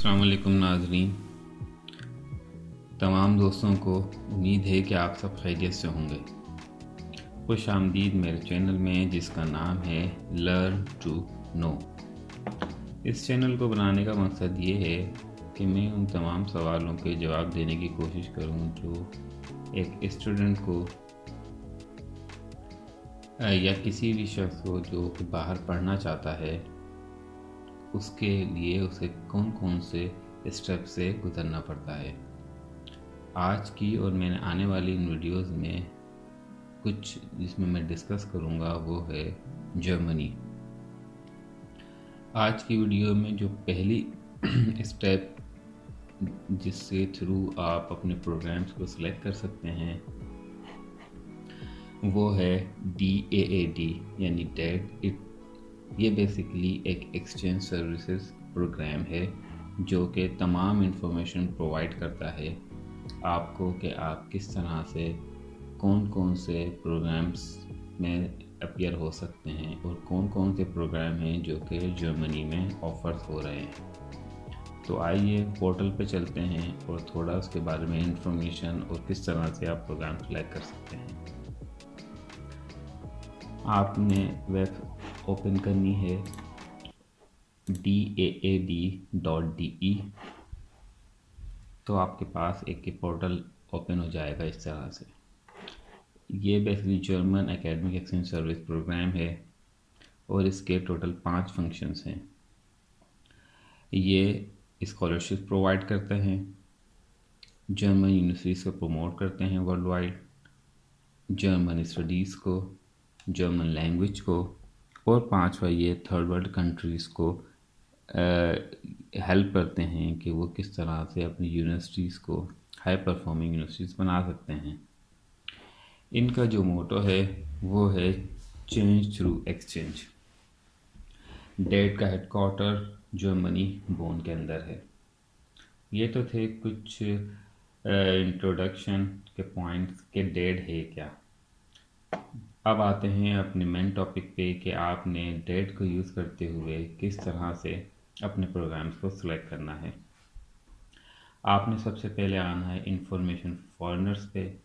अस्सलाम वालेकुम नाज़रीन। तमाम दोस्तों को उम्मीद है कि आप सब खैरियत से होंगे। खुश आमदीद मेरे चैनल में जिसका नाम है लर्न टू नो। इस चैनल को बनाने का मकसद ये है कि मैं उन तमाम सवालों के जवाब देने की कोशिश करूं जो एक स्टूडेंट को या किसी भी शख्स को जो बाहर पढ़ना चाहता है उसके लिए उसे कौन कौन से स्टेप से गुजरना पड़ता है। आज की और मैंने आने वाली इन वीडियोस में कुछ जिसमें मैं डिस्कस करूंगा वो है जर्मनी। आज की वीडियो में जो पहली स्टेप जिससे थ्रू आप अपने प्रोग्राम्स को सिलेक्ट कर सकते हैं वो है DAAD यानी डेट। ये बेसिकली एक एक्सचेंज सर्विसेज प्रोग्राम है जो कि तमाम इंफॉर्मेशन प्रोवाइड करता है आपको कि आप किस तरह से कौन कौन से प्रोग्राम्स में अपीयर हो सकते हैं और कौन कौन से प्रोग्राम हैं जो कि जर्मनी में ऑफर्स हो रहे हैं। तो आइए पोर्टल पे चलते हैं और थोड़ा उसके बारे में इंफॉर्मेशन और किस तरह से आप प्रोग्राम सेलेक्ट कर सकते हैं। आपने वेब ओपन करनी है DAAD.de। तो आपके पास एक पोर्टल ओपन हो जाएगा इस तरह से। ये basically German academic exchange service program है और इसके टोटल 5 फंक्शंस हैं। ये स्कॉलरशिप प्रोवाइड करते हैं, जर्मन यूनिवर्सिटीज़ को प्रमोट करते हैं वर्ल्ड वाइड, जर्मन स्टडीज़ को, जर्मन लैंग्वेज को, और 5वां ये थर्ड वर्ल्ड कंट्रीज़ को हेल्प करते हैं कि वो किस तरह से अपनी यूनिवर्सिटीज़ को हाई परफॉर्मिंग यूनिवर्सिटीज़ बना सकते हैं। इनका जो मोटो है वो है चेंज थ्रू एक्सचेंज। डेट का हेडक्वार्टर जर्मनी बोन के अंदर है। ये तो थे कुछ इंट्रोडक्शन के पॉइंट्स के डेट है क्या। अब आते हैं अपने मेन टॉपिक पे कि आपने डेट को यूज़ करते हुए किस तरह से अपने प्रोग्राम्स को सिलेक्ट करना है। आपने सबसे पहले आना है इंफॉर्मेशन फॉरेनर्स पे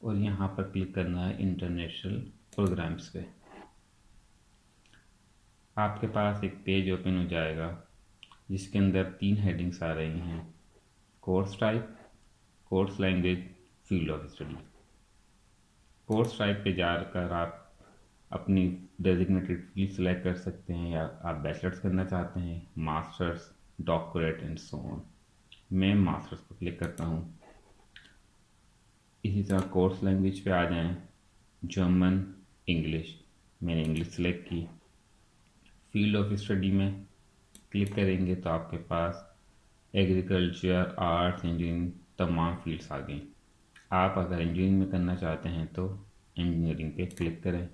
और यहाँ पर क्लिक करना है इंटरनेशनल प्रोग्राम्स पे। आपके पास एक पेज ओपन हो जाएगा जिसके अंदर 3 हेडिंग्स आ रही हैं: course type, course language, field of study. Course type पे जाकर आप अपनी डेजिग्नेटेड फील्ड सेलेक्ट कर सकते हैं, या आप बैचलर्स करना चाहते हैं, masters, doctorate and so on. मैं मास्टर्स पर क्लिक करता हूँ। इसी तरह कोर्स लैंग्वेज पे आ जाएं, जर्मन, इंग्लिश। मैंने इंग्लिश सेलेक्ट की। फील्ड ऑफ स्टडी में क्लिक करेंगे तो आपके पास एग्रीकल्चर, आर्ट्स, इंजीनियरिंग तमाम फील्ड्स आ गई। आप अगर इंजीनियरिंग में करना चाहते हैं तो इंजीनियरिंग पे क्लिक करें।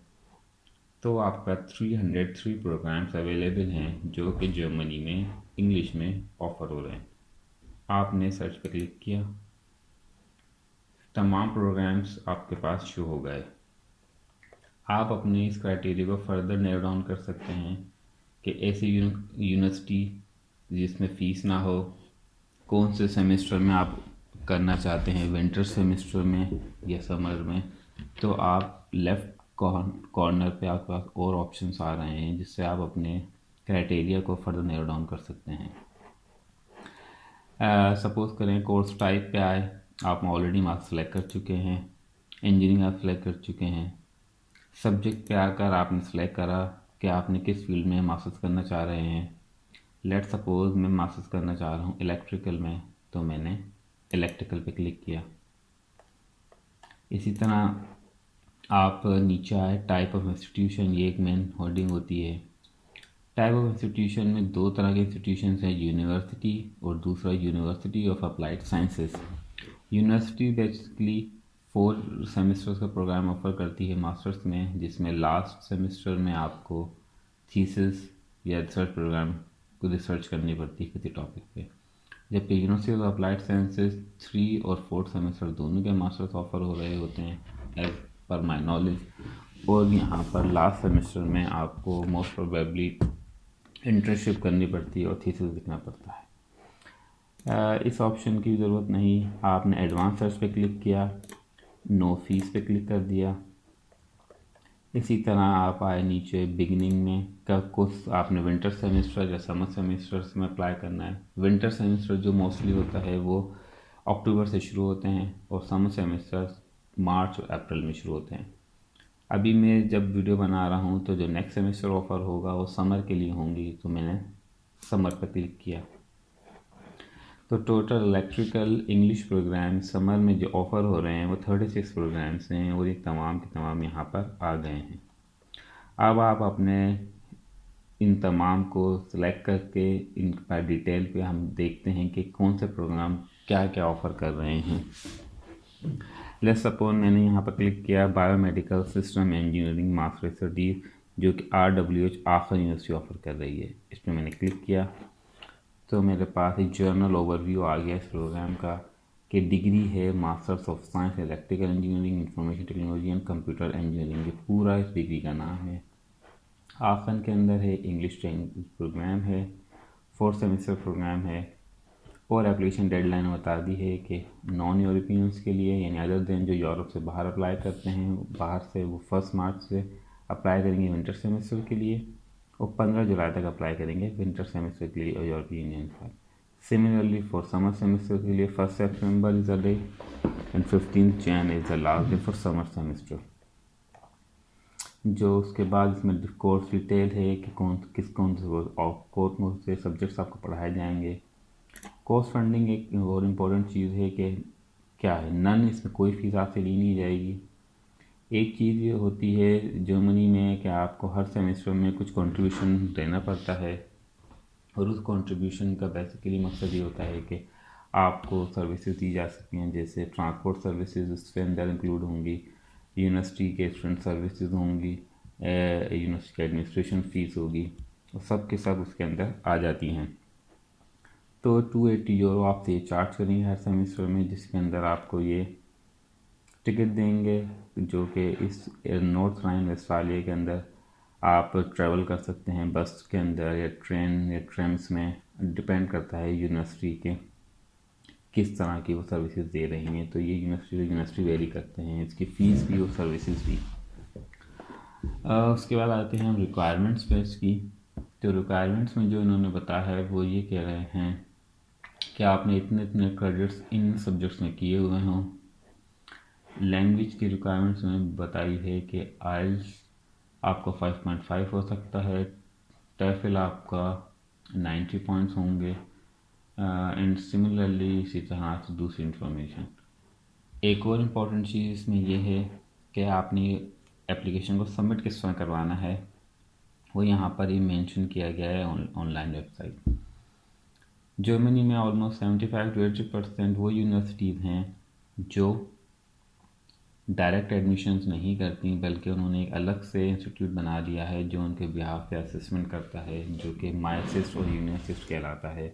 तो आपका 303 प्रोग्राम्स अवेलेबल हैं जो कि जर्मनी में इंग्लिश में ऑफ़र हो रहे हैं। आपने सर्च पे क्लिक किया, तमाम प्रोग्राम्स आपके पास शो हो गए। आप अपने इस क्राइटेरिया को फर्दर नैरो डाउन कर सकते हैं कि ऐसी यूनिवर्सिटी जिसमें फ़ीस ना हो, कौन से सेमेस्टर में आप करना चाहते हैं, विंटर सेमेस्टर में या समर में। तो आप लेफ़्ट कॉर्नर पे आपके पास और ऑप्शंस आ रहे हैं जिससे आप अपने क्राइटेरिया को फर्दर नैरो डाउन कर सकते हैं। सपोज़ करें कोर्स टाइप पे आए, आप ऑलरेडी मार्क्स सेलेक्ट कर चुके हैं, इंजीनियरिंग आप सेलेक्ट कर चुके हैं। सब्जेक्ट पे आकर आपने सेलेक्ट करा कि आपने किस फील्ड में मास्टर्स करना चाह रहे हैं। लेट सपोज़ मैं मास्टर्स करना चाह रहा हूँ इलेक्ट्रिकल में, तो मैंने इलेक्ट्रिकल पे क्लिक किया। इसी तरह आप नीचे आए, टाइप ऑफ इंस्टीट्यूशन, ये एक मेन होल्डिंग होती है। टाइप ऑफ इंस्टीट्यूशन में 2 तरह के इंस्टीट्यूशंस हैं, यूनिवर्सिटी और दूसरा university of applied sciences. University basically 4 semesters का प्रोग्राम ऑफर करती है मास्टर्स में, जिसमें लास्ट सेमेस्टर में आपको थीसिस या रिसर्च प्रोग्राम को रिसर्च करनी पड़ती है किसी टॉपिक पे। जबकि यूनिवर्सिटी ऑफ अप्लाइड साइंसेस 3 और 4 सेमेस्टर दोनों के मास्टर्स ऑफर हो रहे होते हैं एज पर माई नॉलेज। और यहाँ पर लास्ट सेमेस्टर में आपको मोस्ट प्रोबेबली इंटर्नशिप करनी पड़ती है और थीसिस लिखना पड़ता है। इस ऑप्शन की ज़रूरत नहीं, आपने एडवांस सर्च पे क्लिक किया, नो फीस पे क्लिक कर दिया। इसी तरह आप आए नीचे बिगिनिंग में, कब कुछ आपने विंटर सेमेस्टर या समर सेमेस्टर में अप्लाई करना है। विंटर सेमेस्टर जो मोस्टली होता है वो अक्टूबर से शुरू होते हैं और समर सेमेस्टर मार्च और अप्रैल में शुरू होते हैं। अभी मैं जब वीडियो बना रहा हूँ तो जो नेक्स्ट सेमेस्टर ऑफ़र होगा वो समर के लिए होंगी, तो मैंने समर पर क्लिक किया। तो total electrical English program summer में जो ऑफ़र हो रहे हैं वो 36 प्रोग्राम्स हैं और ये तमाम के तमाम यहाँ पर आ गए हैं। अब आप अपने इन तमाम को सिलेक्ट करके इन पर डिटेल पे हम देखते हैं कि कौन से प्रोग्राम क्या क्या ऑफ़र कर रहे हैं। लेट्स सपोज मैंने यहाँ पर क्लिक किया biomedical system engineering master studies, जो कि RWH आखिर यूनिवर्सिटी ऑफ़र कर रही है। इस पर मैंने क्लिक किया तो मेरे पास एक जर्नल ओवरव्यू आ गया इस प्रोग्राम का कि डिग्री है masters of science electrical engineering information technology and computer engineering. ये पूरा इस डिग्री का नाम है। आखन के अंदर है इंग्लिश प्रोग्राम है, 4 सेमेस्टर प्रोग्राम है और एप्लीकेशन डेडलाइन बता दी है कि नॉन यूरोपियंस के लिए यानी अदर देन जो यूरोप से बाहर अप्लाई करते हैं बाहर से, वो 1 मार्च से अप्लाई करेंगे विंटर सेमेस्टर के लिए और 15 जुलाई तक अप्लाई करेंगे विंटर सेमेस्टर के लिए और यूरोपियन यूनियन पर। सिमिलरली फॉर समर सेमेस्टर के लिए 1 September is the day and 15 Jan is the last day for summer semester. जो उसके बाद इसमें कोर्स डिटेल है कि कौन से सब्जेक्ट्स आपको पढ़ाए जाएंगे। कोर्स फंडिंग एक और इम्पोर्टेंट चीज़ है कि क्या है, नन, इसमें कोई फीस आपसे ली नहीं जाएगी। एक चीज़ ये होती है जर्मनी में कि आपको हर सेमेस्टर में कुछ कंट्रीब्यूशन देना पड़ता है और उस कंट्रीब्यूशन का बेसिकली मकसद ये होता है कि आपको सर्विसेज दी जा सकती हैं, जैसे ट्रांसपोर्ट सर्विसेज उसके अंदर इंक्लूड होंगी, यूनिवर्सिटी के स्टूडेंट सर्विसेज होंगी, यूनिवर्सिटी की एडमिनिस्ट्रेशन फ़ीस होगी, और सब के सब उसके अंदर आ जाती हैं। तो 280 यूरो आपसे ये चार्ज करेंगे हर सेमेस्टर में, जिसके अंदर आपको ये टिकट देंगे जो कि इस नॉर्थ राइन वेस्टफालिया के अंदर आप ट्रैवल कर सकते हैं बस के अंदर या ट्रेन या ट्रेम्स में, डिपेंड करता है यूनिवर्सिटी के किस तरह की वो सर्विसेज दे रही हैं। तो ये यूनिवर्सिटी वेरी करते हैं, इसकी फ़ीस भी और सर्विसेज भी। उसके बाद आते हैं हम रिक्वायरमेंट्स पे इसकी। तो रिक्वायरमेंट्स में जो इन्होंने बताया है वो ये कह रहे हैं कि आपने इतने इतने क्रेडिट्स इन सब्जेक्ट्स में किए हुए हों। लैंग्वेज की रिक्वायरमेंट्स में बताई है कि आइल्स आपका 5.5 हो सकता है, टॉफल आपका 90 पॉइंट्स होंगे एंड सिमिलरली इसी तरह से दूसरी इन्फॉर्मेशन। एक और इम्पॉर्टेंट चीज़ इसमें यह है कि आपने एप्लीकेशन को सबमिट किस तरह करवाना है, वो यहाँ पर ही मेंशन किया गया है ऑनलाइन वेबसाइट। जर्मनी में ऑलमोस्ट 75 to 80% वो यूनिवर्सिटीज़ हैं जो डायरेक्ट एडमिशन्स नहीं करती, बल्कि उन्होंने एक अलग से इंस्टीट्यूट बना दिया है जो उनके बिहाफ पे असेसमेंट करता है, जो कि मायसिस्ट और यूनियसिस्ट कहलाता है।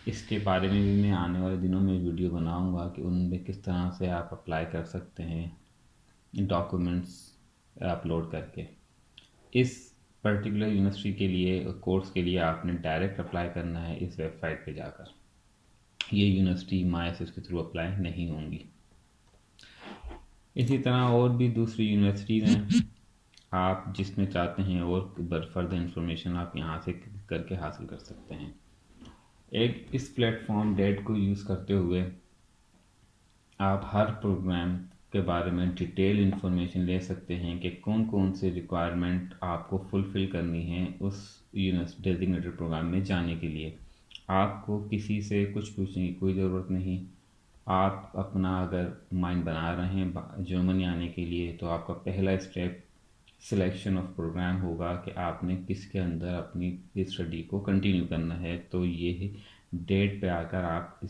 इसके बारे में भी मैं आने वाले दिनों में वीडियो बनाऊंगा कि उनमें किस तरह से आप अप्लाई कर सकते हैं डॉक्यूमेंट्स अपलोड करके। इस पर्टिकुलर यूनिवर्सिटी के लिए कोर्स के लिए आपने डायरेक्ट अप्लाई करना है इस वेबसाइट पे जाकर। ये यूनिवर्सिटी मायसिस्ट के थ्रू अप्लाई नहीं होंगी। इसी तरह और भी दूसरी यूनिवर्सिटीज़ हैं, आप जिसमें चाहते हैं और फर्दर इंफॉर्मेशन आप यहाँ से करके हासिल कर सकते हैं। एक इस प्लेटफॉर्म डेट को यूज़ करते हुए आप हर प्रोग्राम के बारे में डिटेल इन्फॉर्मेशन ले सकते हैं कि कौन कौन से रिक्वायरमेंट आपको फुलफ़िल करनी है उस यूनिवर्सिटी डेजिग्नेटेड प्रोग्राम में जाने के लिए। आपको किसी से कुछ पूछने की कोई ज़रूरत नहीं। आप अपना अगर माइंड बना रहे हैं जर्मनी आने के लिए, तो आपका पहला स्टेप सिलेक्शन ऑफ प्रोग्राम होगा कि आपने किसके अंदर अपनी स्टडी को कंटिन्यू करना है। तो ये डेट पे आकर आप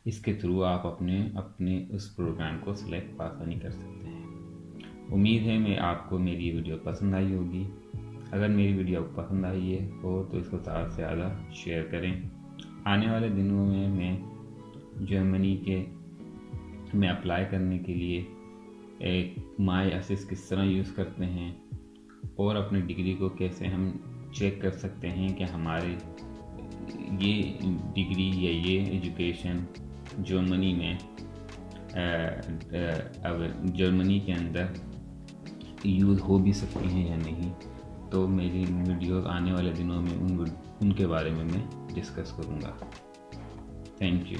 इसके थ्रू आप अपने उस प्रोग्राम को सिलेक्ट आसानी कर सकते हैं। उम्मीद है आपको मेरी वीडियो पसंद आई होगी। अगर मेरी वीडियो आपको पसंद आई है तो इसको ज़्यादा से ज़्यादा शेयर करें। आने वाले दिनों में मैं जर्मनी में अप्लाई करने के लिए एक माई असिस्ट किस तरह यूज़ करते हैं और अपनी डिग्री को कैसे हम चेक कर सकते हैं कि हमारे ये डिग्री या ये एजुकेशन जर्मनी में अब जर्मनी के अंदर यूज़ हो भी सकती हैं या नहीं, तो मेरी वीडियो आने वाले दिनों में उनके बारे में मैं डिस्कस करूँगा। Thank you.